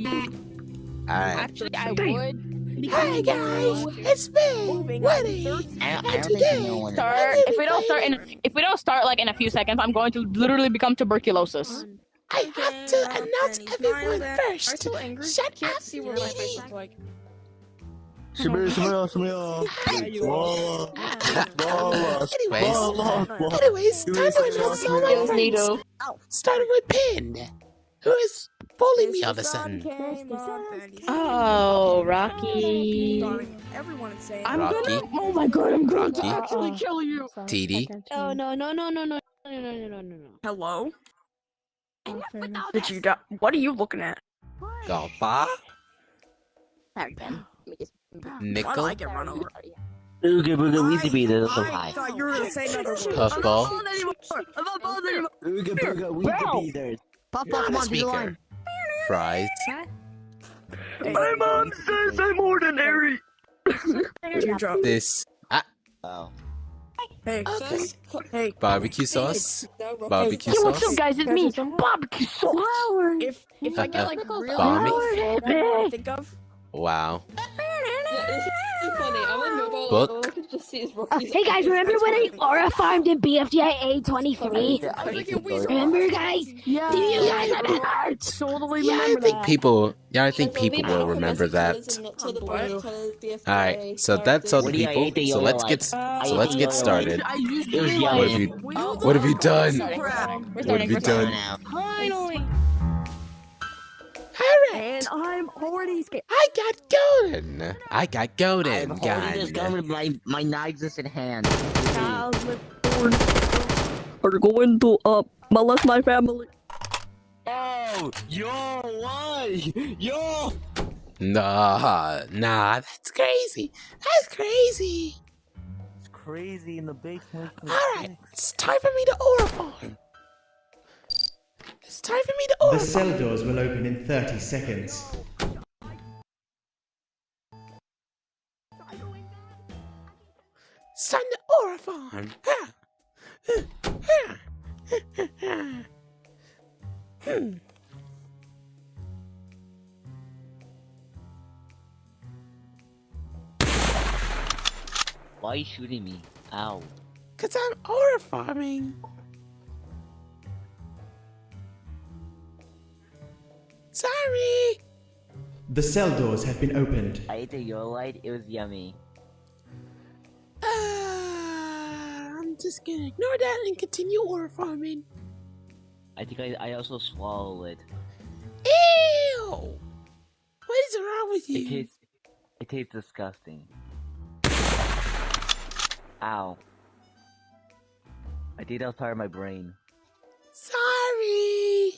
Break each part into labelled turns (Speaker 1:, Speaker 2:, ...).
Speaker 1: Alright.
Speaker 2: Actually, I would.
Speaker 3: Hi guys, it's me, Woody, and today
Speaker 2: If we don't start like in a few seconds, I'm going to literally become tuberculosis.
Speaker 3: I have to announce everyone first.
Speaker 4: I'm so angry.
Speaker 3: Shut
Speaker 4: Can't
Speaker 3: up,
Speaker 4: see what my face
Speaker 3: Needy.
Speaker 4: looks like.
Speaker 3: Anyways, time to announce all my friends. Starting with Pin, who is bullying me all of a sudden.
Speaker 2: Oh, Rocky.
Speaker 4: Everyone is saying
Speaker 2: I'm
Speaker 1: Rocky.
Speaker 2: gonna. Oh my god, I'm going to
Speaker 1: Rocky.
Speaker 2: actually kill you.
Speaker 1: TD.
Speaker 2: Oh no.
Speaker 4: hello. Did you die? What are you looking at?
Speaker 1: Golfa.
Speaker 2: Sorry, Ben.
Speaker 4: Why do
Speaker 1: Nickel.
Speaker 4: I get run over?
Speaker 5: Ooga booga weezy bee, that's so
Speaker 4: I
Speaker 5: high.
Speaker 4: thought you were gonna say another word.
Speaker 1: Puffball.
Speaker 5: Ooga booga weezy bee, there's.
Speaker 3: Pop, come on, do the line.
Speaker 1: Fries.
Speaker 4: My mom says I'm ordinary. Tear drop.
Speaker 1: This.
Speaker 5: Oh.
Speaker 4: Hey,
Speaker 3: Okay.
Speaker 4: hey.
Speaker 1: Barbecue sauce. Barbecue
Speaker 2: Hey, what's
Speaker 1: sauce.
Speaker 2: up, guys? It's me, barbecue sauce.
Speaker 4: If I get like real
Speaker 1: Bommy.
Speaker 4: what do I think of?
Speaker 1: Wow.
Speaker 6: Funny. I'm on mobile.
Speaker 1: Book.
Speaker 6: All I could just see is Rocky's
Speaker 7: Hey guys, remember when I aura farmed in BFDIA 23? Remember guys?
Speaker 2: Yeah.
Speaker 7: Do you guys remember?
Speaker 2: Totally
Speaker 3: Yeah, I
Speaker 2: remember
Speaker 3: think
Speaker 2: that.
Speaker 1: People. Yeah, I think people will remember that. Alright, so that's all the
Speaker 5: Woody, I ate the
Speaker 1: people. So
Speaker 5: yellow
Speaker 1: let's get
Speaker 5: light.
Speaker 1: let's get started.
Speaker 2: I used to
Speaker 5: It was
Speaker 2: be
Speaker 5: yummy.
Speaker 1: What have you What have you done?
Speaker 2: We're
Speaker 1: What have
Speaker 2: starting.
Speaker 1: you done?
Speaker 2: Finally.
Speaker 3: Alright,
Speaker 2: And I'm already scared.
Speaker 3: I got golden.
Speaker 1: I got golden
Speaker 5: I'm holding this gun
Speaker 1: gun.
Speaker 5: with my non-existent hand.
Speaker 2: Are going to molest my family.
Speaker 5: Oh, yo, why? Yo!
Speaker 1: Nah, that's crazy. That's crazy.
Speaker 5: It's crazy in the basement.
Speaker 3: Alright, it's time for me to aura farm. It's time for me to
Speaker 8: The
Speaker 3: aura
Speaker 8: cell
Speaker 3: farm.
Speaker 8: doors will open in 30 seconds.
Speaker 3: It's time to aura farm.
Speaker 5: Why are you shooting me? Ow.
Speaker 3: Cause I'm aura farming. Sorry.
Speaker 8: The cell doors have been opened.
Speaker 5: I ate the yellow light, it was yummy.
Speaker 3: I'm just gonna ignore that and continue aura farming.
Speaker 5: I think I also swallowed it.
Speaker 3: Ew! What is wrong with you?
Speaker 5: It tastes disgusting. Ow. I think that was part of my brain.
Speaker 3: Sorry.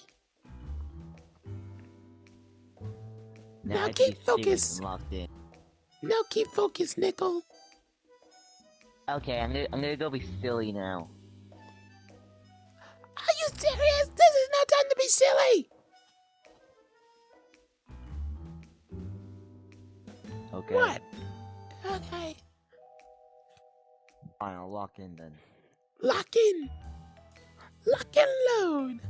Speaker 5: Now
Speaker 3: Now
Speaker 5: I
Speaker 3: keep
Speaker 5: see cigarettes
Speaker 3: focused.
Speaker 5: locked in.
Speaker 3: No, keep focused, Nickel.
Speaker 5: Okay, I'm gonna go be silly now.
Speaker 3: Are you serious? This is no time to be silly.
Speaker 5: Okay.
Speaker 3: What? Okay.
Speaker 5: Fine, I'll lock in then.
Speaker 3: Lock in. Lock and load.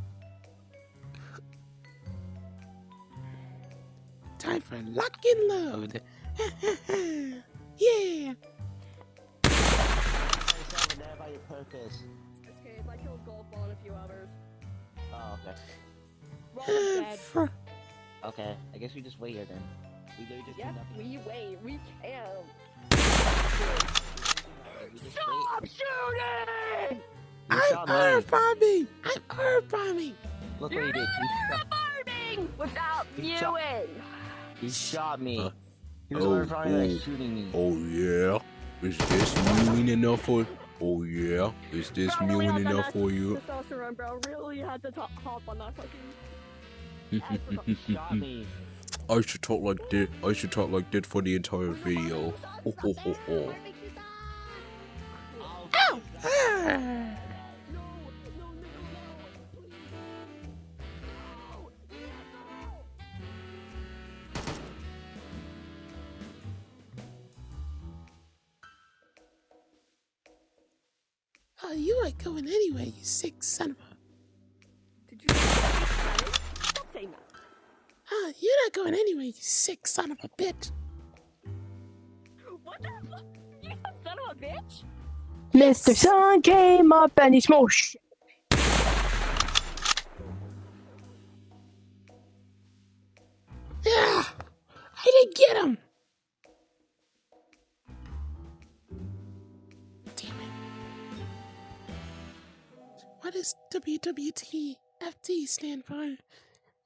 Speaker 3: Time for lock and load. Yeah.
Speaker 2: Okay, if I kill golf ball in a few hours.
Speaker 5: Oh, okay.
Speaker 3: For-
Speaker 5: Okay, I guess we just wait here then. We literally just do
Speaker 2: Yep,
Speaker 5: nothing.
Speaker 2: we wait. We can.
Speaker 5: We just
Speaker 2: Stop shooting!
Speaker 5: You
Speaker 3: I'm
Speaker 5: shot
Speaker 3: aura
Speaker 5: me.
Speaker 3: farming. I'm aura farming.
Speaker 5: Look what he did.
Speaker 2: Farming without
Speaker 5: You shot-
Speaker 2: viewing.
Speaker 5: He shot me. He was
Speaker 1: Oh,
Speaker 5: over like
Speaker 1: oh.
Speaker 5: shooting me.
Speaker 1: Oh yeah. Is this mewing enough for? Oh yeah. Is this
Speaker 2: Bro, really
Speaker 1: mewing
Speaker 2: had
Speaker 1: enough
Speaker 2: that
Speaker 1: for you?
Speaker 2: Testosterone, bro. Really had to hop on that fucking.
Speaker 5: He shot me.
Speaker 1: I should talk like that. I should talk like that for the entire video. Ho ho ho ho.
Speaker 3: Ow! Ah. Oh, you ain't going anywhere, you sick son of a...
Speaker 2: Did you say Don't say that.
Speaker 3: Ah, you You're not going anywhere, you sick son of a bitch.
Speaker 2: What the fuck? You son of a bitch?
Speaker 4: Mr. Sun came up and he smoked.
Speaker 3: Yeah, I didn't get him. Damn it. What does WWTFT stand for? I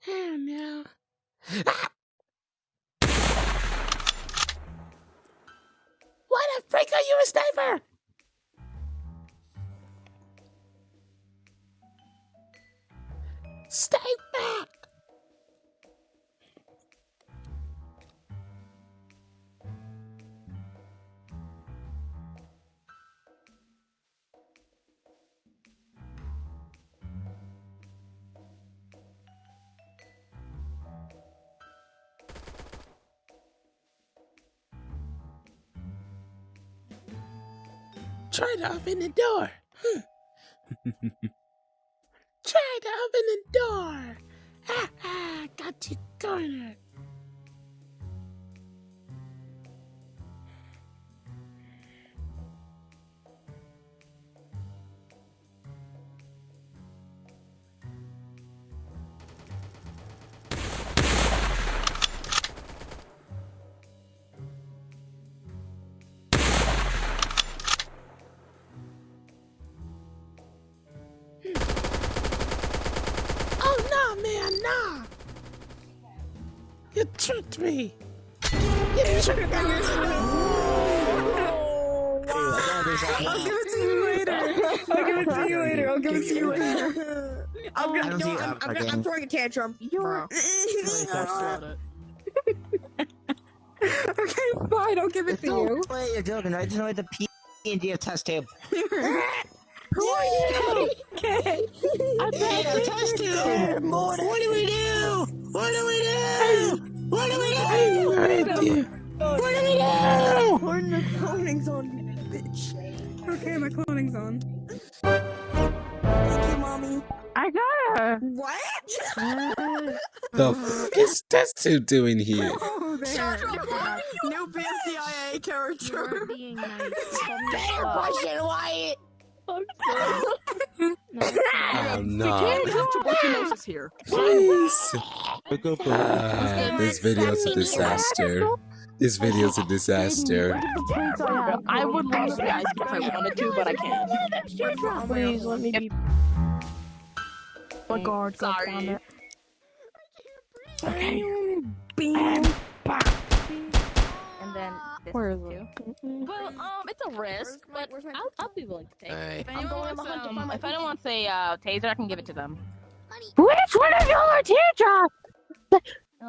Speaker 3: don't know. Ah! Why the frick are you a sniper? Stay back! Try to open the door. Try to open the door. Ha ha! Got you cornered. Oh no, man, no! You tricked me. You tricked me.
Speaker 4: I'll give it to you later. I'll give it to you later. I'll give it to you later. I'm throwing a tantrum. Okay, fine. I'll give it to you.
Speaker 5: Play your joking, right? Just know the P&D of test tube.
Speaker 4: Who are you? Okay.
Speaker 5: Test tube! What do we do? What do we do? What do we do? What do we do?
Speaker 4: Turn the cloning's on, bitch. Okay, my cloning's on. Thank you, mommy.
Speaker 7: I got her.
Speaker 4: What?
Speaker 1: The fuck is test tube doing here?
Speaker 4: Oh, there. New BFDIA character.
Speaker 7: Being nice.
Speaker 3: Better question, Wyatt.
Speaker 1: Oh
Speaker 4: We
Speaker 1: no.
Speaker 4: have tuberculosis here.
Speaker 1: Please. This video's a disaster. This video's a disaster.
Speaker 2: I would love you guys if I wanted to, but I can't.
Speaker 7: Please let me be. My guard goes
Speaker 2: Sorry.
Speaker 7: down there.
Speaker 2: Okay.
Speaker 4: Bing.
Speaker 2: And then this
Speaker 7: Where is
Speaker 2: too.
Speaker 7: it?
Speaker 2: Well, it's a risk, but I'll be willing to take.
Speaker 3: Alright.
Speaker 2: If anyone wants a taser, I can give it to them.
Speaker 7: Which one of y'all are teardrop?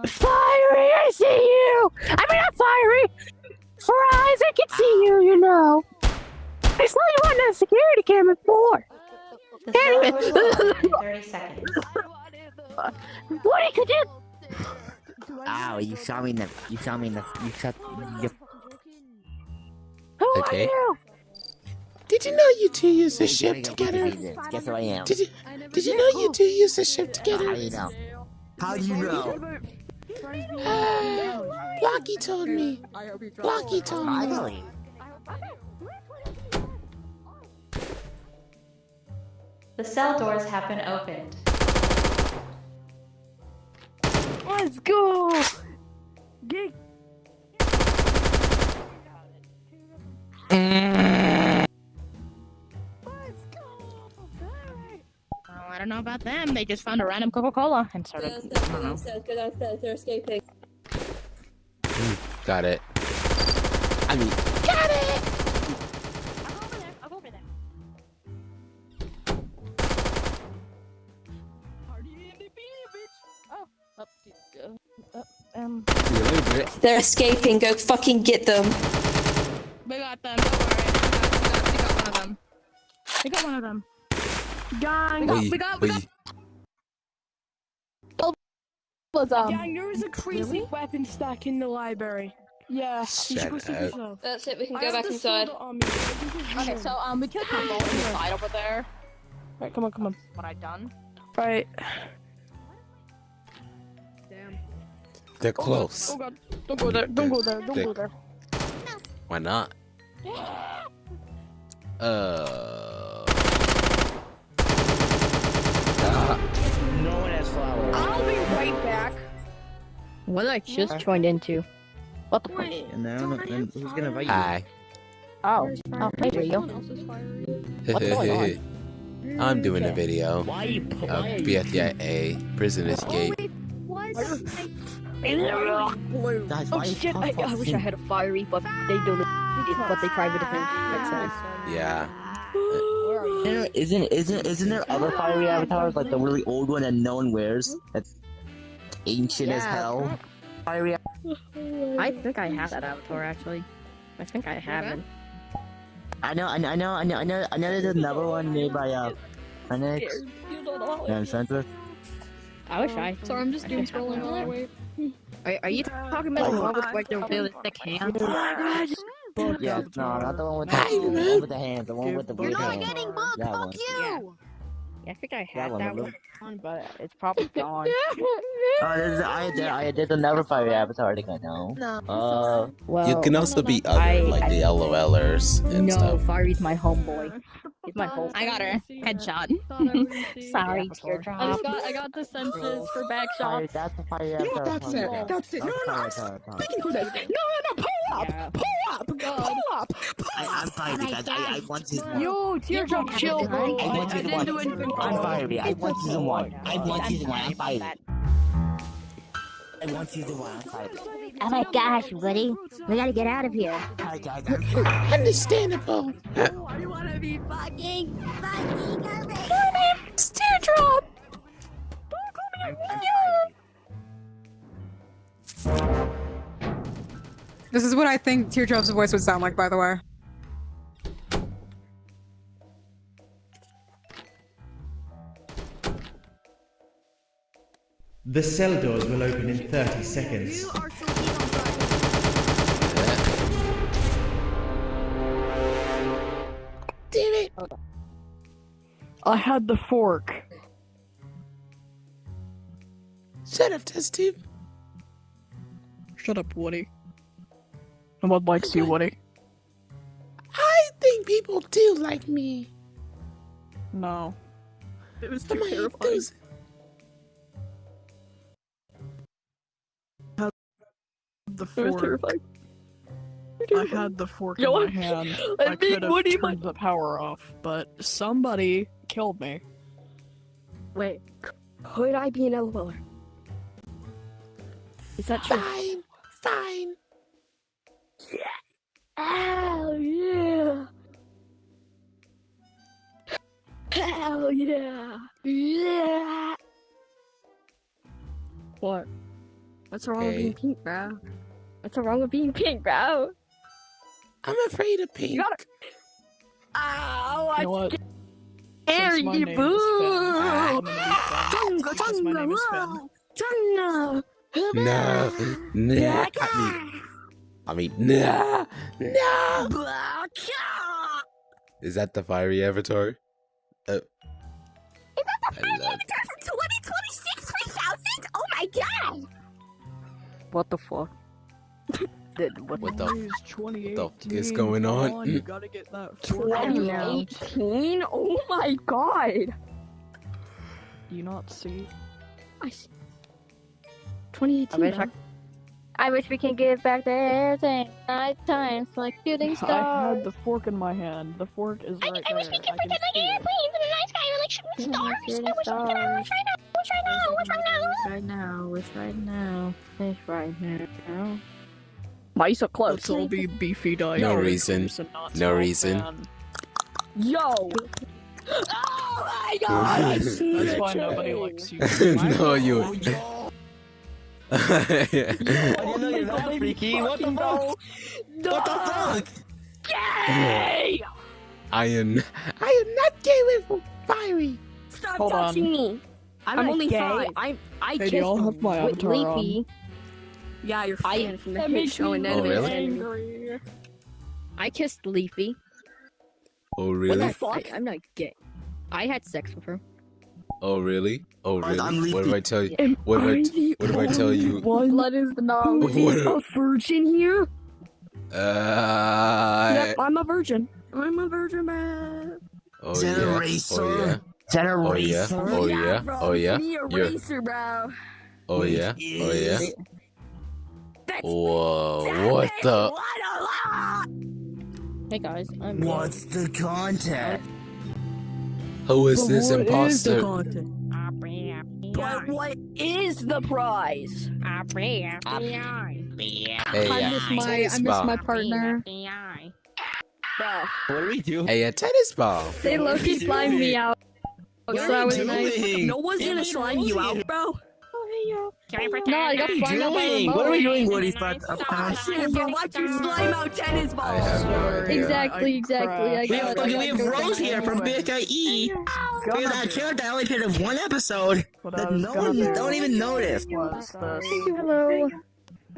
Speaker 7: Fiery, I see you! I mean, not fiery! Fries, I can see you, you know. I saw you on that security cam before. Anyway.
Speaker 9: 30 seconds.
Speaker 7: What could you?
Speaker 5: Ow, you shot me in the, you shot,
Speaker 7: Who
Speaker 1: Okay.
Speaker 7: are you?
Speaker 3: Did you know you two use the ship together?
Speaker 5: Guess who I am?
Speaker 3: Did you know you two use the ship
Speaker 5: How
Speaker 3: together?
Speaker 5: do you know? How do you know?
Speaker 3: Blocky told me. Blocky told me.
Speaker 5: Finally.
Speaker 9: The cell doors have been opened.
Speaker 7: Let's go. Get.
Speaker 2: I don't know about them. They just found a random Coca-Cola and started. I don't know.
Speaker 6: Go downstairs, they're escaping.
Speaker 1: Got it. I mean,
Speaker 3: Got it.
Speaker 2: I'll go over there.
Speaker 1: see you later.
Speaker 6: They're escaping, go fucking get them.
Speaker 2: We got them. Don't worry. We got one of them. We got one of them.
Speaker 7: Gang.
Speaker 2: We got.
Speaker 7: Gang, there is a crazy weapon stack in the library. Yeah, you should go
Speaker 1: Shut
Speaker 7: see
Speaker 1: up.
Speaker 7: yourself.
Speaker 6: That's it, we can
Speaker 7: I
Speaker 6: go
Speaker 7: have
Speaker 6: back
Speaker 7: the
Speaker 6: inside.
Speaker 7: soda on me.
Speaker 2: Okay, so we killed Temple on the side over there.
Speaker 7: Right, come on, come on.
Speaker 2: What I done?
Speaker 7: Right.
Speaker 4: Damn.
Speaker 1: They're close.
Speaker 2: Oh god. Don't go there. Don't go there. Don't go there.
Speaker 1: Why not?
Speaker 5: No one has flowers.
Speaker 2: I'll be right back.
Speaker 7: What did I just joined into? What the fuck?
Speaker 5: And then who's gonna invite you?
Speaker 1: Hi.
Speaker 7: Oh, hey, video. What's going on?
Speaker 1: I'm doing a video
Speaker 5: Why you?
Speaker 1: of BFDIA prison escape.
Speaker 5: Guys,
Speaker 7: Oh
Speaker 5: why you
Speaker 7: shit! I wish I had a fiery, but they don't. But they try with different accents.
Speaker 1: Yeah.
Speaker 5: Isn't there other fiery avatars like the really old one that no one wears? That's ancient as hell. Fiery.
Speaker 7: I think I have that avatar actually. I think I haven't.
Speaker 5: I know. There's another one made by Phoenix. Yeah, Santa.
Speaker 7: I wish I.
Speaker 2: Sorry, I'm just doing scrolling while I wait.
Speaker 7: Are you talking about the one with like the really thick hands?
Speaker 5: Yeah, no, not the one with the hands. The one with the blue hands. That one.
Speaker 7: Yeah, I think I had
Speaker 5: That
Speaker 7: that
Speaker 5: one.
Speaker 7: one, but it's probably gone.
Speaker 5: There's another fiery avatar I think I know.
Speaker 7: Well,
Speaker 1: You can also be other, like the LOLers and
Speaker 7: no,
Speaker 1: stuff.
Speaker 7: Fiery's my homeboy. He's my homeboy.
Speaker 2: I got her. Headshot.
Speaker 7: Sorry,
Speaker 2: I
Speaker 7: teardrop.
Speaker 2: got the senses for back
Speaker 5: Fiery,
Speaker 2: shots.
Speaker 5: that's the fiery avatar.
Speaker 4: That's it. That's it. No, no, I can do this. No, pull up.
Speaker 7: Yeah.
Speaker 4: Pull up. Pull up.
Speaker 5: I'm fiery, guys. I want season 1.
Speaker 2: Yo, teardrop, chill, bro.
Speaker 5: I want
Speaker 2: I
Speaker 5: season
Speaker 2: didn't
Speaker 5: 1.
Speaker 2: do anything
Speaker 5: I'm
Speaker 2: wrong.
Speaker 5: fiery. I want season 1. I want season 1. I'm fiery. I want season 1. I'm fiery.
Speaker 7: Oh my gosh, buddy. We gotta get out of here.
Speaker 5: Hi, guys.
Speaker 3: Understandable.
Speaker 2: I wanna be fucking.
Speaker 3: It's Teardrop.
Speaker 5: I'm fiery.
Speaker 4: This is what I think Teardrop's voice would sound like, by the way.
Speaker 8: The cell doors will open in 30 seconds.
Speaker 3: Damn it.
Speaker 2: I had the fork.
Speaker 3: Shut up, test tube.
Speaker 2: Shut up, Woody. No one likes you, Woody.
Speaker 3: I think people do like me.
Speaker 2: No. It was too
Speaker 3: Am I
Speaker 2: terrifying.
Speaker 3: enthused?
Speaker 2: The fork. I had the fork in my hand. I could have turned the power off, but somebody killed me.
Speaker 7: Wait, could I be an LOLer? Is that true?
Speaker 3: Fine. Fine.
Speaker 7: Hell yeah! Hell yeah! Yeah! What? What's wrong with being pink, bro? What's wrong with being pink, bro?
Speaker 3: I'm afraid of pink.
Speaker 7: Ow!
Speaker 2: You know what?
Speaker 7: Scary,
Speaker 2: Since my name is
Speaker 7: boo!
Speaker 2: Finn, I'm gonna be Finn. Since my name is Finn.
Speaker 3: No. No.
Speaker 1: I mean, nah.
Speaker 3: No.
Speaker 1: Is that the fiery avatar?
Speaker 7: Is that the fiery avatar from 2026 3000? Oh my god! What the fuck?
Speaker 1: What the
Speaker 2: Please, 2018,
Speaker 1: fuck is going on?
Speaker 2: Come you gotta get that fork out.
Speaker 7: 2018? Oh my god!
Speaker 2: Do you not see?
Speaker 7: 2018. I wish we can get back to everything. Night times like shooting
Speaker 2: I
Speaker 7: stars.
Speaker 2: had the fork in my hand. The fork is right there.
Speaker 7: I wish we could pretend like
Speaker 2: see it.
Speaker 7: airplanes in the night sky or like shooting stars. I wish we could wish right now. Wish right now. Wish right now. Why are you so close?
Speaker 2: Let's all be beefy diet.
Speaker 1: No reason. No reason.
Speaker 7: Yo! Oh my god!
Speaker 2: That's why nobody likes you.
Speaker 1: No, you.
Speaker 5: I didn't know you're that freaky. What the fuck? What the fuck?
Speaker 7: Gay!
Speaker 1: I am
Speaker 3: not gay with fiery.
Speaker 7: Stop
Speaker 2: Hold
Speaker 7: touching
Speaker 2: on.
Speaker 7: me! I'm
Speaker 2: not
Speaker 7: only
Speaker 2: gay.
Speaker 7: 5. I
Speaker 2: Hey, do
Speaker 7: kissed
Speaker 2: y'all have my
Speaker 7: with
Speaker 2: avatar on?
Speaker 7: Leafy. Yeah, you're fan from the
Speaker 2: That
Speaker 7: hit
Speaker 2: makes
Speaker 7: show
Speaker 2: me
Speaker 7: and
Speaker 1: Oh, really?
Speaker 2: angry.
Speaker 7: I kissed Leafy.
Speaker 1: Oh,
Speaker 7: What
Speaker 1: really?
Speaker 7: the fuck? I'm not gay. I had sex with her.
Speaker 1: Oh really? Oh really?
Speaker 5: I'm
Speaker 1: What did I tell you?
Speaker 2: Am
Speaker 1: What
Speaker 2: I
Speaker 1: did
Speaker 2: the
Speaker 1: I tell
Speaker 2: only
Speaker 1: you?
Speaker 2: one
Speaker 6: Blood is the knowledge.
Speaker 2: who is a virgin here? Yep, I'm a virgin. I'm a virgin man.
Speaker 1: Oh
Speaker 5: Is that a
Speaker 1: yeah.
Speaker 5: racer?
Speaker 1: Oh yeah.
Speaker 5: Is that a
Speaker 1: Oh yeah.
Speaker 5: racer?
Speaker 1: Oh yeah.
Speaker 2: bro,
Speaker 1: Oh yeah.
Speaker 2: it's me, a
Speaker 1: You're.
Speaker 2: racer, bro.
Speaker 1: Oh yeah. Oh yeah.
Speaker 2: That's
Speaker 1: Whoa! What the?
Speaker 6: Hey guys, I'm.
Speaker 5: What's the contest?
Speaker 1: Who is this
Speaker 2: But what is the
Speaker 1: imposter?
Speaker 2: contest? But what is the prize?
Speaker 1: Hey,
Speaker 6: I miss my
Speaker 1: tennis ball.
Speaker 6: partner.
Speaker 2: Bro,
Speaker 5: What are we doing?
Speaker 1: Hey, a tennis ball.
Speaker 6: They low-key slimed me out.
Speaker 5: What
Speaker 6: So
Speaker 5: are
Speaker 6: that
Speaker 5: we
Speaker 6: was
Speaker 5: doing?
Speaker 6: nice.
Speaker 2: no one's gonna slime you out, bro.
Speaker 6: No, I got
Speaker 5: What are
Speaker 6: slimed out by
Speaker 5: we doing?
Speaker 6: remote.
Speaker 5: What are we doing, Woody? Fuck up.
Speaker 2: Shit, but watch you slime out tennis balls.
Speaker 1: I have no idea.
Speaker 6: Exactly. I
Speaker 5: We
Speaker 6: got
Speaker 5: have,
Speaker 6: it.
Speaker 5: we have Rose here from BFDIA. Because that character I only played in one episode that no one don't even notice.
Speaker 6: Hello.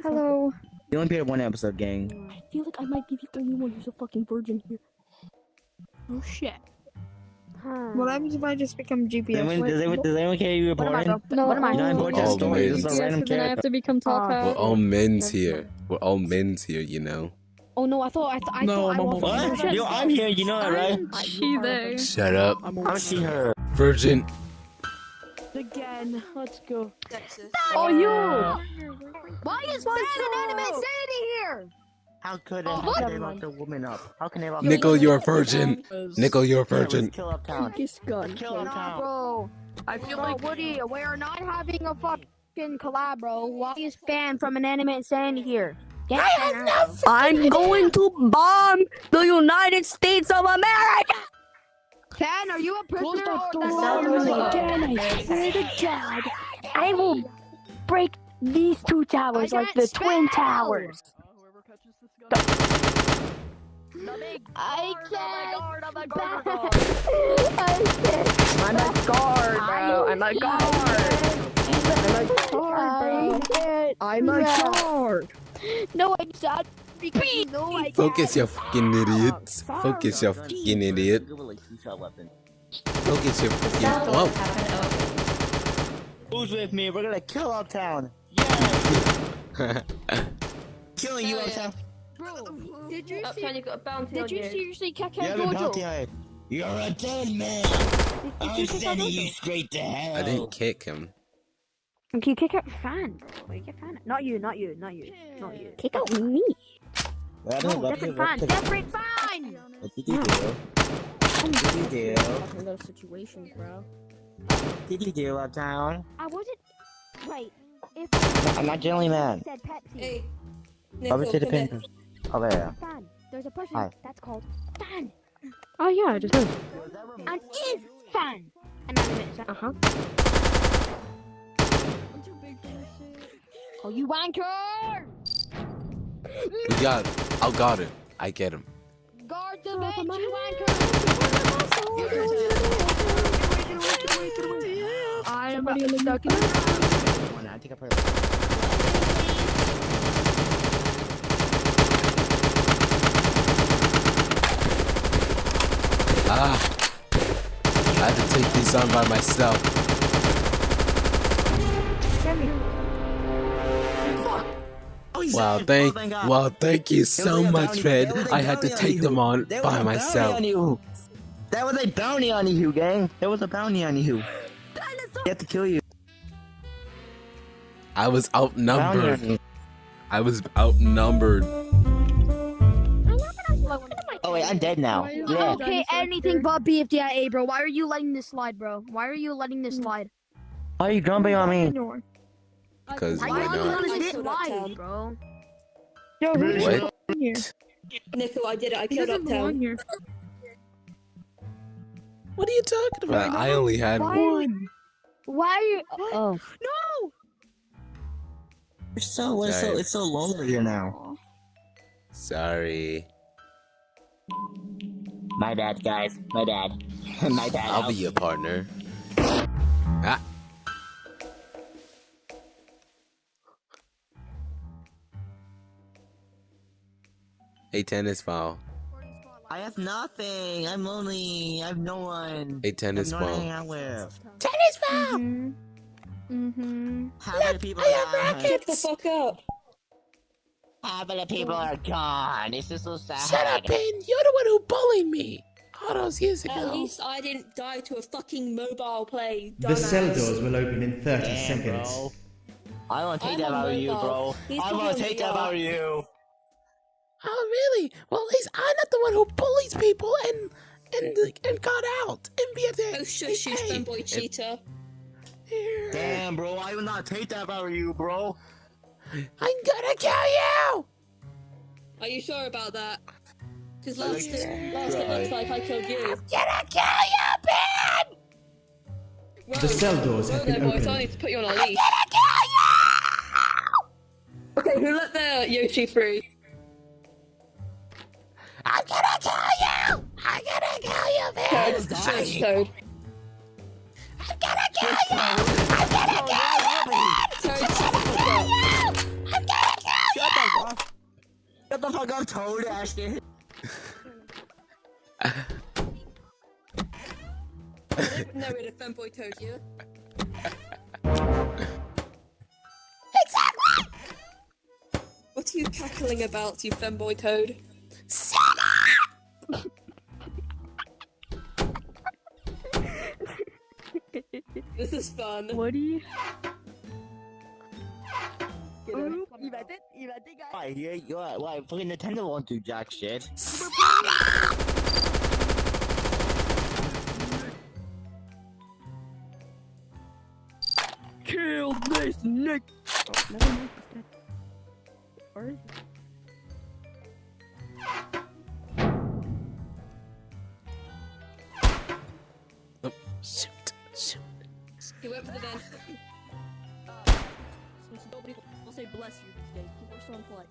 Speaker 6: Hello.
Speaker 5: You only played in one episode, gang.
Speaker 2: I feel like I might be the only one who's a fucking virgin here. Oh shit.
Speaker 7: What happens if I just become GPS?
Speaker 5: Does anyone care you reporting?
Speaker 6: No,
Speaker 7: What am I?
Speaker 5: You're not important
Speaker 1: Oh,
Speaker 5: story. This is a
Speaker 6: Yes,
Speaker 5: random
Speaker 6: but then I have
Speaker 5: character.
Speaker 6: to become top hat.
Speaker 1: We're all men's here. We're all men's here, you know.
Speaker 7: Oh no, I thought
Speaker 2: No,
Speaker 7: I
Speaker 2: I'm
Speaker 7: was.
Speaker 2: a
Speaker 5: What? Yo, I'm here. You know that, right?
Speaker 6: She they.
Speaker 1: Shut up,
Speaker 5: I'll see her.
Speaker 1: virgin.
Speaker 2: Again, let's go.
Speaker 7: Oh, you! Why is Ben an anime insanity here?
Speaker 5: How could
Speaker 7: what?
Speaker 5: they lock the woman up? How can they lock
Speaker 1: Nickel, you're a virgin. Nickel, you're a virgin.
Speaker 5: Kill Uptown.
Speaker 2: This gun.
Speaker 5: Kill
Speaker 7: Nah,
Speaker 5: Uptown.
Speaker 7: bro.
Speaker 2: I feel
Speaker 7: Bro,
Speaker 2: like
Speaker 7: Woody, we're not having a fucking collab, bro. Why is Fan from an anime insanity here? Get Fan out.
Speaker 2: I'm going to bomb the United States of America.
Speaker 7: Fan, are you a prisoner or
Speaker 6: The cell doors are
Speaker 7: Again,
Speaker 6: open.
Speaker 7: I swear to God, I will break these two towers like the twin towers. I can't.
Speaker 2: I'm a
Speaker 7: guard,
Speaker 2: bro. I'm a guard. I'm a guard.
Speaker 7: No, I'm sad. Because no, I
Speaker 1: Focus, you fucking idiots. Focus, you fucking idiot. Focus, you
Speaker 9: The
Speaker 1: fucking.
Speaker 9: cell
Speaker 1: Whoa.
Speaker 9: doors have been opened.
Speaker 5: Who's with me? We're gonna kill Uptown. Killing you, Uptown.
Speaker 7: Did you
Speaker 6: Uptown, you got a bounty on
Speaker 7: Did you
Speaker 6: you.
Speaker 7: seriously kick
Speaker 5: You
Speaker 7: out
Speaker 5: have a bounty
Speaker 7: Jojo?
Speaker 5: on it. You're a dead man. I'm
Speaker 7: you kick out
Speaker 5: sending you
Speaker 7: Jojo?
Speaker 5: straight to hell.
Speaker 1: I didn't kick him.
Speaker 7: Okay, kick out Fan. Wait, kick Fan. Not you. Kick out me. No, different Fan. Different Fan.
Speaker 5: What did you do? What did you do?
Speaker 6: Fucking those situations, bro.
Speaker 5: What did you do, Uptown?
Speaker 7: I wasn't. Wait. If
Speaker 5: I'm not generally mad.
Speaker 7: said Pepsi.
Speaker 5: Over to the pin. Oh, there.
Speaker 7: Fan. There's a person
Speaker 5: Hi.
Speaker 7: that's called Fan.
Speaker 6: Oh yeah, I just did.
Speaker 7: And is Fan. And I'm admit that.
Speaker 6: Uh-huh.
Speaker 7: Oh, you wanker!
Speaker 1: We got it. I got it. I get him.
Speaker 7: Guard the bitch, you wanker!
Speaker 2: I'm stuck in.
Speaker 5: I think I put
Speaker 1: Ah. I had to take these on by myself. Wow, thank you so much, Fred. I had to take them on by myself.
Speaker 5: That was a bounty on you, gang. There was a bounty on you. They have to kill you.
Speaker 1: I was
Speaker 5: Bounty on
Speaker 1: outnumbered.
Speaker 5: you.
Speaker 1: I was outnumbered.
Speaker 5: Oh wait, I'm dead now. Yeah.
Speaker 7: Okay, anything but BFDIA, bro. Why are you letting this slide, bro? Why are you letting this slide?
Speaker 5: Why are you jumping on me?
Speaker 1: Because
Speaker 7: Why
Speaker 1: why
Speaker 7: are you
Speaker 1: not?
Speaker 7: letting this slide, bro?
Speaker 2: Yo, who
Speaker 1: What?
Speaker 2: here?
Speaker 6: Nickel, I did it. I
Speaker 2: He
Speaker 6: killed
Speaker 2: doesn't belong
Speaker 6: Uptown.
Speaker 2: here.
Speaker 1: What are you talking about? I only had
Speaker 7: Why?
Speaker 1: one.
Speaker 7: Why are you? Oh.
Speaker 2: No!
Speaker 5: It's so lonely here now.
Speaker 1: Sorry.
Speaker 5: My bad, guys. My bad. My bad.
Speaker 1: I'll be your partner. Ah. Hey, tennis foul.
Speaker 5: I have nothing. I'm lonely. I have no one.
Speaker 3: A tennis
Speaker 5: I have no one to hang
Speaker 3: ball.
Speaker 5: out with.
Speaker 7: Tennis ball!
Speaker 5: How many people
Speaker 7: I have
Speaker 5: are
Speaker 7: rackets!
Speaker 6: Shut the fuck up.
Speaker 5: How many people are gone? This is so sad.
Speaker 3: Shut up, Ben. You're the one who bullied me all those years ago.
Speaker 6: At least I didn't die to a fucking mobile play.
Speaker 8: The cell
Speaker 6: dumbass.
Speaker 8: doors will open in 30
Speaker 5: Damn,
Speaker 8: seconds.
Speaker 5: bro. I want to take
Speaker 6: I'm
Speaker 5: that
Speaker 6: on
Speaker 5: out of you,
Speaker 6: mobile.
Speaker 5: bro.
Speaker 6: He's
Speaker 5: I
Speaker 6: not
Speaker 5: want
Speaker 6: on
Speaker 5: to take that
Speaker 6: mobile.
Speaker 5: out of you.
Speaker 3: Oh, really? Well, at least I'm not the one who bullies people and got out and be at the.
Speaker 6: Oh, shush, you fanboy cheater.
Speaker 5: Damn, bro. I will not take that out of you, bro.
Speaker 3: I'm gonna kill you!
Speaker 6: Are you sure about that? Because last it looks like I killed you.
Speaker 3: Gonna kill you, Ben!
Speaker 6: Right.
Speaker 8: The cell doors have
Speaker 6: Right there,
Speaker 8: been
Speaker 6: boys. I
Speaker 8: opened.
Speaker 6: need to put you on a leash. Okay, who let the Yoshi free?
Speaker 3: I'm gonna kill you! I'm gonna kill you, Ben!
Speaker 6: Toad, shush, Toad.
Speaker 3: I'm gonna kill you! I'm gonna kill you!
Speaker 6: Toad, shut the fuck up.
Speaker 3: I'm gonna kill you!
Speaker 5: Shut the fuck up, Toad, Ashton.
Speaker 6: No, we're the fanboy Toad, yeah?
Speaker 3: Exactly!
Speaker 6: What are you cackling about, you fanboy Toad?
Speaker 3: Shut up!
Speaker 6: This is fun.
Speaker 7: Woody?
Speaker 5: Why? Why? Fucking Nintendo won't do jack shit.
Speaker 2: Kill this Nick!
Speaker 7: Oh, never mind, he's dead. Or is he?
Speaker 3: Shoot.
Speaker 6: He went for the vent.
Speaker 7: Since nobody will say bless you these days, people are still in play.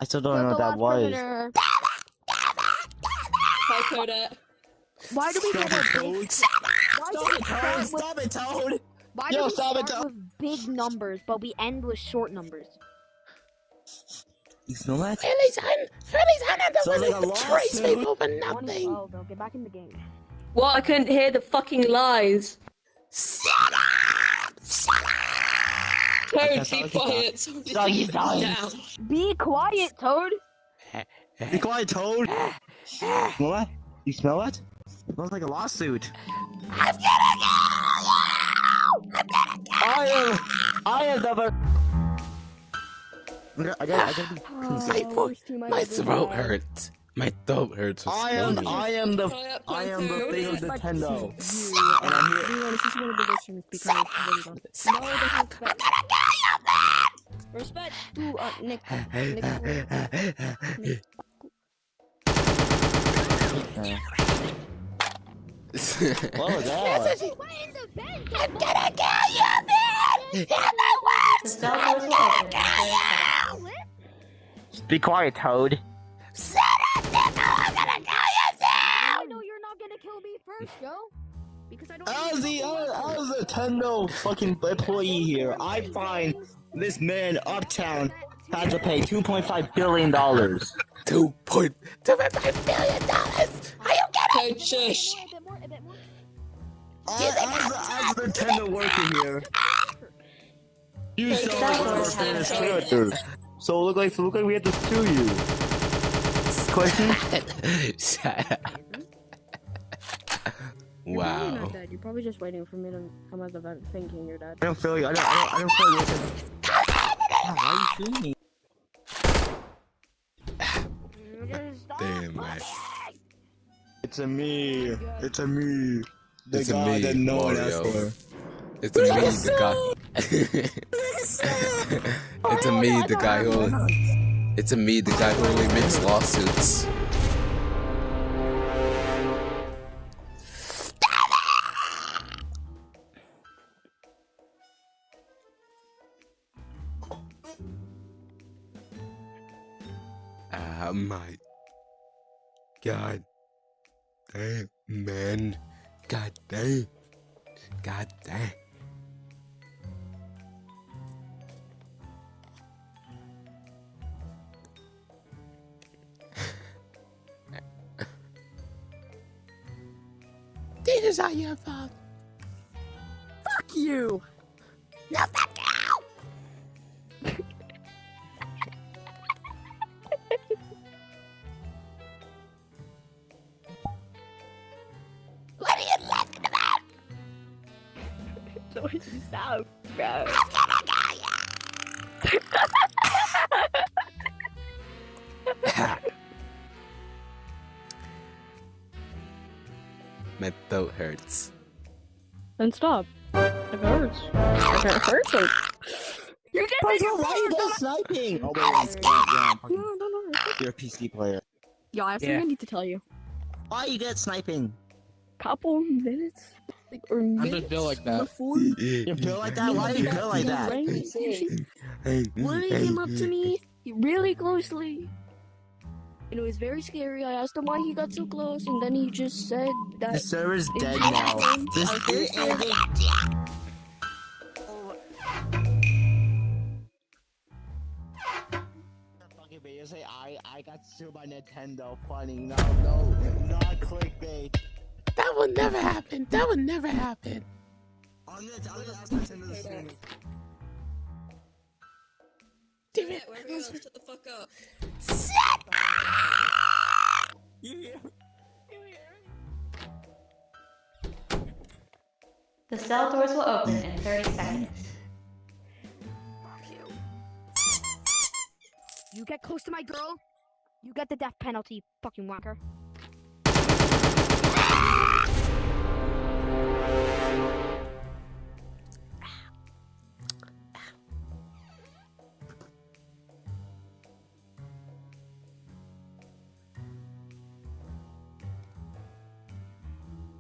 Speaker 5: I still don't know what that was.
Speaker 6: Hi, Toadette.
Speaker 7: Why do we get a big...
Speaker 5: Stop it, Toad!
Speaker 7: Why
Speaker 5: Yo,
Speaker 7: do we
Speaker 5: stop it,
Speaker 7: start
Speaker 5: Toad.
Speaker 7: with big numbers, but we end with short numbers?
Speaker 5: You smell that?
Speaker 3: Philly's on the
Speaker 5: Sounds like a
Speaker 3: one who betrays
Speaker 5: lawsuit.
Speaker 3: people for
Speaker 7: 1-12,
Speaker 3: nothing.
Speaker 7: though. Get back in the game.
Speaker 6: What? I couldn't hear the fucking lies.
Speaker 3: Shut up! Shut up!
Speaker 6: Toad,
Speaker 5: That's
Speaker 6: be
Speaker 5: all
Speaker 6: quiet.
Speaker 5: Doggy, doggy.
Speaker 6: Down.
Speaker 7: Be quiet, Toad!
Speaker 5: Be quiet, Toad! Smell that? You smell that? Smells like a lawsuit.
Speaker 3: I'm gonna kill you! I'm gonna kill
Speaker 5: I am never. I gotta be.
Speaker 3: My throat hurts. My throat hurts.
Speaker 5: I am the thing of Nintendo. And I'm here.
Speaker 7: Do you want to see one of the visions because everybody's on it? No,
Speaker 3: I'm gonna kill you, man!
Speaker 7: respect to Nick.
Speaker 5: What was that?
Speaker 3: I'm gonna kill you, man! You're the
Speaker 9: The
Speaker 3: worst!
Speaker 9: cell doors will open in 30 seconds.
Speaker 5: Be quiet, Toad.
Speaker 3: Shut up, Nico! I'm gonna kill you,
Speaker 7: I
Speaker 3: too!
Speaker 7: know you're not gonna kill me first, Joe. Because I don't.
Speaker 5: I was a Nintendo fucking employee here. I find this man uptown had to pay $2.5 billion.
Speaker 3: $2.75 billion! Are you kidding?
Speaker 6: Toad, shush.
Speaker 7: A bit more.
Speaker 5: I was a Nintendo worker here. You
Speaker 9: Take
Speaker 5: saw
Speaker 9: that
Speaker 5: us
Speaker 9: one.
Speaker 5: understand as characters. So it look like we had to sue you. Question?
Speaker 3: Shut up.
Speaker 7: You're probably
Speaker 3: Wow.
Speaker 7: not dead. You're probably just waiting for me to come out of the vent thinking you're dead.
Speaker 5: I don't feel you. I don't feel you. Why are you shooting me?
Speaker 3: Damn, man.
Speaker 5: It's a me. It's a me. The
Speaker 3: It's a
Speaker 5: guy
Speaker 3: me,
Speaker 5: that no one
Speaker 3: Mario.
Speaker 5: asked for.
Speaker 3: It's a me, the guy. It's a me, the guy who. It's a me, the guy who only makes lawsuits. My God damn, man. God damn. God damn. This is all your fault.
Speaker 2: Fuck you!
Speaker 3: No, fuck you! What are you laughing about?
Speaker 7: So you sound, bro.
Speaker 3: I'm gonna kill you! My throat hurts.
Speaker 7: Then stop. If it hurts. If it hurts, then... You just said
Speaker 5: Why are you guys sniping? Oh, wait.
Speaker 7: No.
Speaker 5: You're a PC player.
Speaker 7: Yo, I have something I need to tell you.
Speaker 5: Why you get sniping?
Speaker 7: Couple minutes, or minutes
Speaker 4: built like that.
Speaker 7: before
Speaker 5: You're built like that? Why are you built like that?
Speaker 7: One came up to me really closely. And it was very scary. I asked him why he got so close, and then he just said that...
Speaker 5: The server's
Speaker 7: it
Speaker 5: dead
Speaker 7: just
Speaker 5: now.
Speaker 7: happened. I was very scared.
Speaker 5: Fucking video say I got sued by Nintendo. Funny. No, not clickbait.
Speaker 3: That would never happen. That would never happen.
Speaker 5: I'm gonna ask Nintendo to sue me.
Speaker 3: Damn it.
Speaker 6: Everyone else, shut the fuck up.
Speaker 9: The cell doors will open in 30 seconds.
Speaker 7: You get close to my girl, you get the death penalty, you fucking wanker.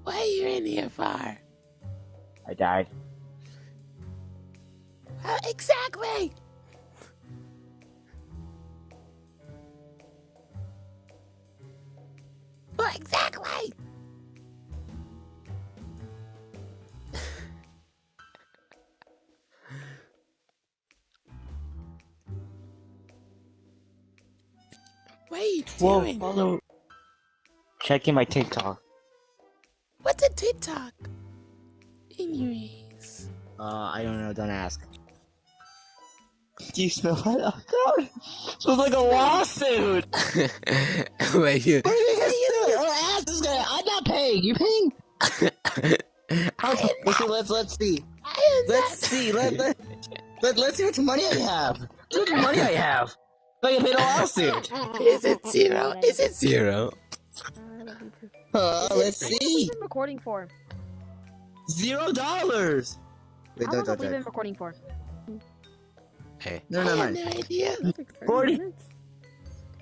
Speaker 3: What are you in here for?
Speaker 5: I died.
Speaker 3: Exactly. What exactly? What are you doing?
Speaker 5: Follow. Checking my TikTok.
Speaker 3: What's a TikTok? Anyways.
Speaker 5: I don't know. Don't ask. Do you smell it? Oh, smells like a lawsuit.
Speaker 3: Wait, you.
Speaker 5: What are you gonna do? Oh, ask this guy. I'm not paying. You paying? Let's see. Let's see. Let's see how much money I have. How much money I have? I can pay the lawsuit.
Speaker 3: Is it zero? Is it zero?
Speaker 5: Let's see.
Speaker 7: What are you recording for?
Speaker 5: $0. Wait,
Speaker 7: How long have we been recording for?
Speaker 3: Hey.
Speaker 5: No.
Speaker 3: I have no idea.
Speaker 5: 40.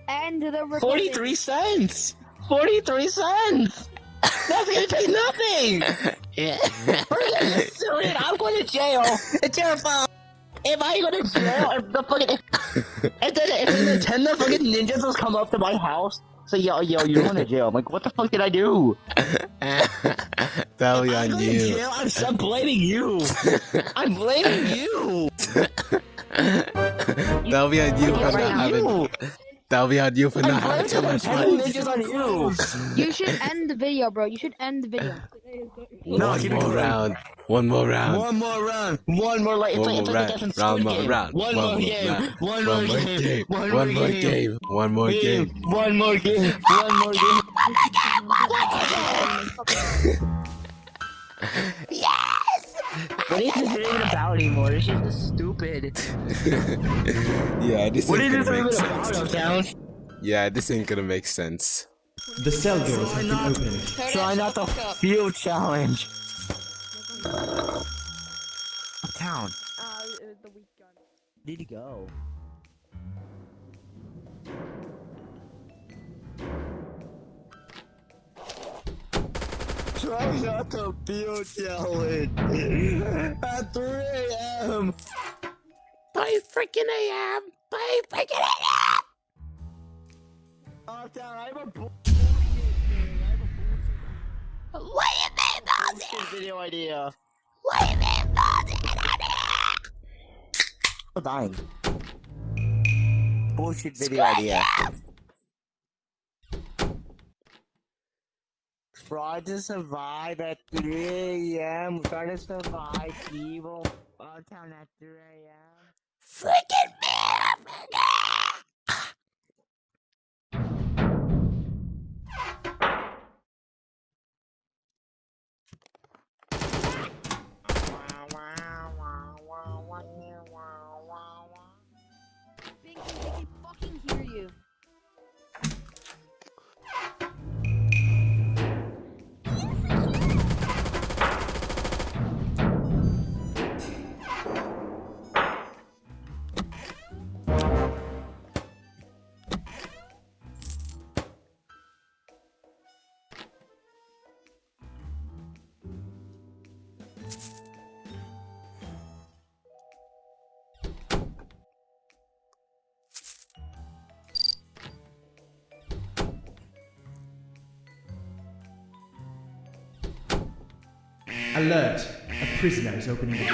Speaker 7: And the recording.
Speaker 5: 43 cents. 43 cents. That's gonna pay nothing.
Speaker 3: Yeah.
Speaker 5: We're gonna sue it. I'm going to jail. It's your fault. If I go to jail, if the Nintendo fucking ninjas will come up to my house, say, yo, you're going to jail. I'm like, what the fuck did I do?
Speaker 3: That'll be
Speaker 5: If I
Speaker 3: on
Speaker 5: go to
Speaker 3: you.
Speaker 5: jail, I'm blaming you. I'm blaming you.
Speaker 3: That'll be on you for not having. That'll be on you for not having too much money.
Speaker 5: Ninjas on you.
Speaker 7: You should end the video, bro. You should end the video.
Speaker 3: One more round. One more round.
Speaker 5: One more round. One more like
Speaker 3: One more round. Round more round.
Speaker 5: One more game. One more game.
Speaker 3: One more game. One more game.
Speaker 5: One more game. One more game.
Speaker 3: Yes!
Speaker 5: What is this even about anymore? It's just stupid.
Speaker 3: Yeah, this
Speaker 5: What
Speaker 3: ain't
Speaker 5: is this
Speaker 3: gonna
Speaker 5: even
Speaker 3: make
Speaker 5: about,
Speaker 3: sense.
Speaker 5: Uptown?
Speaker 3: Yeah, this ain't gonna make sense.
Speaker 8: The cell doors have been opened.
Speaker 5: Try not to field challenge. Uptown.
Speaker 7: The weak gun.
Speaker 4: Need to go.
Speaker 5: Try not to feel challenge at 3 a.m.
Speaker 3: 5 freaking a.m. 5 freaking a.m.
Speaker 5: Oh, damn, I have a bullshit
Speaker 3: What do you mean, bullshit?
Speaker 5: video idea.
Speaker 3: What do you mean, bullshit idea?
Speaker 5: I'm dying. Bullshit video idea. Try to survive at 3 a.m. Try to survive evil town at 3 a.m.
Speaker 3: Freaking man!
Speaker 7: Binky, we can fucking hear you.
Speaker 8: Alert! A prisoner is opening the gate.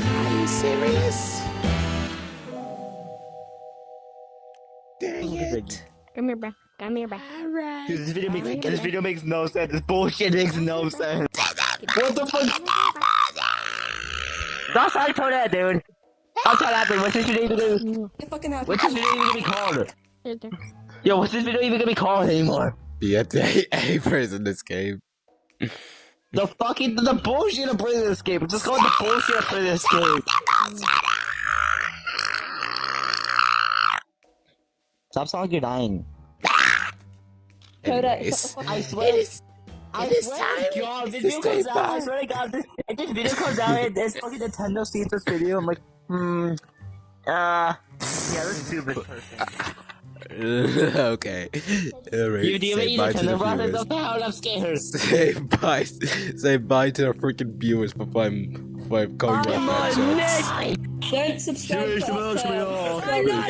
Speaker 3: Are you serious? Dang it.
Speaker 7: Come here, bro. Come here, bro.
Speaker 3: Alright.
Speaker 5: Dude, this video makes no sense. This bullshit makes no sense. What the fuck? That's how I told that, dude. I'll tell that, dude. What's this video even gonna What's this video even gonna be called? Yo, what's this video even gonna be called anymore?
Speaker 1: BFDIA prison escape.
Speaker 5: The bullshit of prison escape. Just call it the bullshit of prison escape. Stop sounding like you're dying.
Speaker 1: Anyways.
Speaker 5: I swear.
Speaker 3: It is time.
Speaker 5: God, this video comes out. I swear to God, this video comes out and it's fucking Nintendo sees this video. I'm like, yeah, this stupid person.
Speaker 1: Okay. Alright.
Speaker 5: You do
Speaker 1: Say bye to the viewers.
Speaker 5: I'm scared.
Speaker 1: Say bye to the freaking viewers before I'm calling my friends.
Speaker 6: Don't subscribe to us.